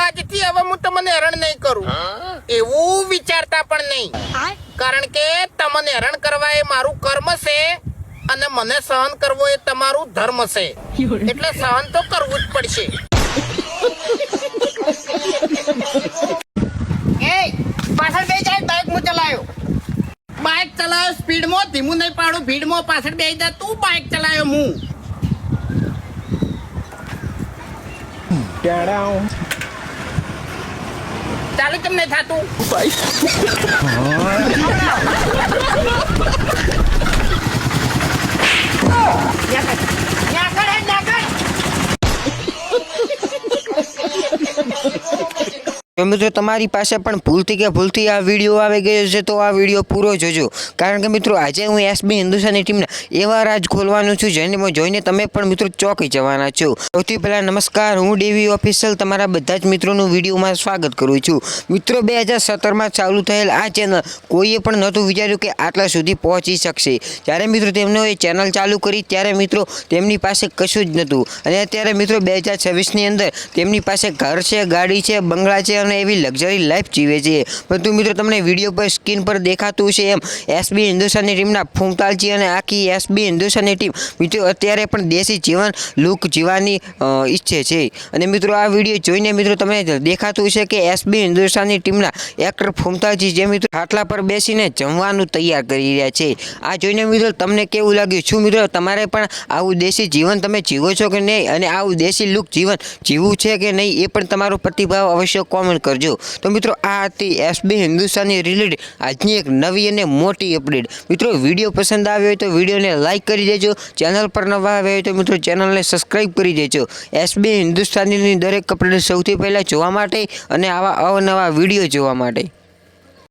આજથી હવે હું તમને હેરાન નહીં કરું એવું વિચારતા પણ નહીં, કારણ કે તમને હેરાન કરવા એ મારું કર્મ છે અને મને સહન કરવો એ તમારું ધર્મ છે, એટલે સહન તો કરવું જ પડશે. એ પાછળ બે જાય, બાઇક હું ચલાયો, બાઇક ચલાયો સ્પીડમાં, ધીમું નહીં પાડું ભીડમાં, પાછળ બે જાય તું, બાઇક ચલાયો હું. ચાલુ કેમ નહીં થતું? તો મિત્રો તમારી પાસે પણ ભૂલથી આ વિડીયો આવી ગયો છે તો આ વિડીયો પૂરો જોજો, કારણ કે મિત્રો આજે હું એસબી હિન્દુસ્તાની ટીમના એવા રાજ ખોલવાનું છું જેને જોઈને તમે પણ મિત્રો ચોંકી જવાના છો. સૌથી પહેલાં નમસ્કાર, હું ડીવી ઓફિશિયલ તમારા બધા જ મિત્રોનું વિડીયોમાં સ્વાગત કરું છું. મિત્રો 2017માં ચાલુ થયેલ આ ચેનલ કોઈએ પણ નહોતું વિચાર્યું કે આટલા સુધી પહોંચી શકશે. જ્યારે મિત્રો તેમનો એ ચેનલ ચાલુ કરી ત્યારે મિત્રો તેમની પાસે કશું જ નહોતું, અને અત્યારે મિત્રો 2026ની અંદર તેમની પાસે ઘર છે, ગાડી છે, બંગલા છે અને એવી લક્ઝરી લાઈફ જીવે છે. પરંતુ મિત્રો તમને વિડીયો પર સ્ક્રીન પર દેખાતું છે એમ એસબી હિન્દુસ્તાની ટીમના ફૂંકતાલજી અને આખી એસબી હિન્દુસ્તાની ટીમ મિત્રો અત્યારે પણ દેશી જીવન લુક જીવવાની ઈચ્છે છે. અને મિત્રો આ વિડીયો જોઈને મિત્રો તમને દેખાતું છે કે એસબી હિન્દુસ્તાની ટીમના એક્ટર ફૂંકતાલજી જે મિત્રો ખાટલા પર બેસીને જમવાનું તૈયાર કરી રહ્યા છે. આ જોઈને મિત્રો તમને કેવું લાગ્યું? શું મિત્રો તમારે પણ આવું દેશી જીવન તમે જીવો છો કે નહીં, અને આવું દેશી લુક જીવન જીવવું છે કે નહીં એ પણ તમારો પ્રતિભાવ અવશ્ય કોમેન્ટ કરજો. તો મિત્રો આ હતી એસબી હિન્દુસ્તાની રિલેટેડ આજની એક નવી અને મોટી અપડેટ. મિત્રો વિડીયો પસંદ આવ્યો હોય તો વિડીયોને લાઇક કરી દેજો, ચેનલ પર નવા આવ્યા હોય તો મિત્રો ચેનલને સબસ્ક્રાઈબ કરી દેજો. એસબી હિન્દુસ્તાનીની દરેક અપડેટ સૌથી પહેલાં જોવા માટે અને આવા અવનવા વિડીયો જોવા માટે.